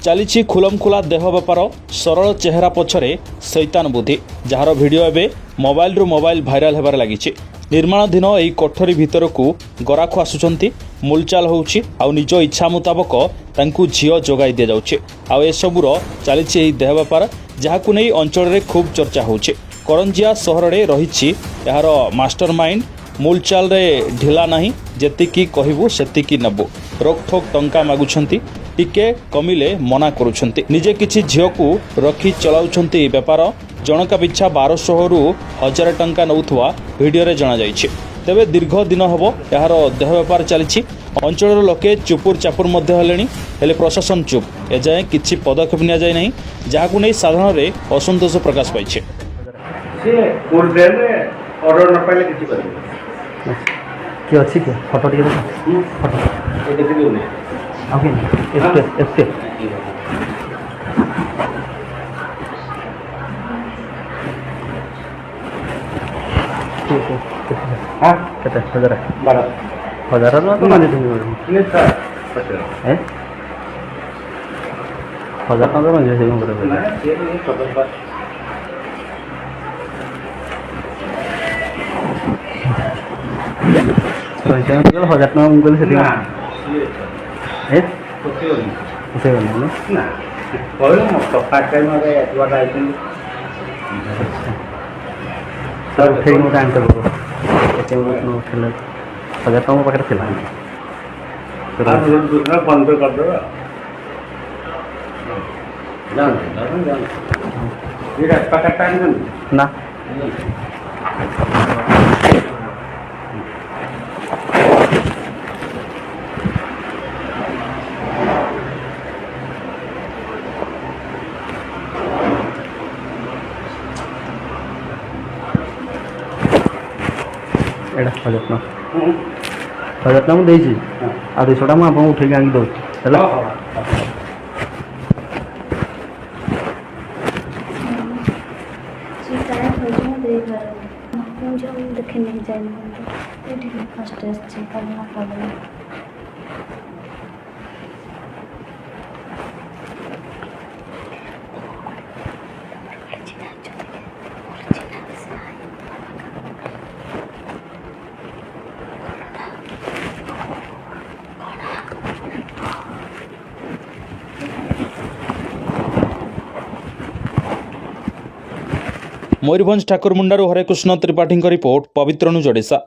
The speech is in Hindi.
चली खुलमखुला देह बेपार सरल चेहरा पछरे शैतान बुद्धि जार भिडियो एवं मोबाइल रु मोबाइल भाइराल होबार लगी। निर्माणाधीन यही कोठरी भितर को गराखु आसुचंती मूलचाल होउछि आउ निज इच्छा मुताबक तांकु झियो जोगाई दिया जाउछि। आउ एसबुर चली देह बेपार जहाकु नै अंचल रे खूब चर्चा होउछि। करंजिया सहर रे रहिछि यार मास्टरमाइंड मूलचाल रे ढिला नहीं जेतिकी कहबू सेतिकी नबू रोकठोक टंका मागुछंती टिके कमिले मना करुछंती निजे किछि झियो को रखी चलाउछंती बेपार जनका पिछा 1200 रु 1000 टंका नउथवा वीडियो रे जणा जाइछि। तेबे दीर्घ दिन हबो यार देह बेपार चलिछि। अंचल लोके चुपुर चापुर मध्य हलेनी हेले प्रशासन चुप एजाए किछि पदक्षेप निया जाय नहीं जहाकु नै साधारण रे असंतोष प्रकाश पाइछि। से पूर्व रे ऑर्डर न पाइले किछि करबे कि अच्छी क्या फोटो टिके फोटो ये देखि दियो ने ओके एस्टे ठीक है हां कितना 1000 12 ना तो मान देंगे नहीं सर हैं 1000 का मान देंगे बराबर ना ये खबर तो इतना मतलब 1000 ना मुगल से ना हैं कुछ नहीं उसे करना ना कोई तो फास्ट टाइम में एडवर्ट आइटम सर ठीक मत आंसर करो एते नो खेल 1000 का पाकर खेला आप दूसरा बंद कर दो जान ये रास्ता का टाइम ना एडा हजारटा मुझे देसी आ 200टा मुझे आपको उठे आनी दौर मयूरभंज ठाकुरमुंडारू हरेकृष्ण त्रिपाठी रिपोर्ट पवित्रनु जोड़ेसा।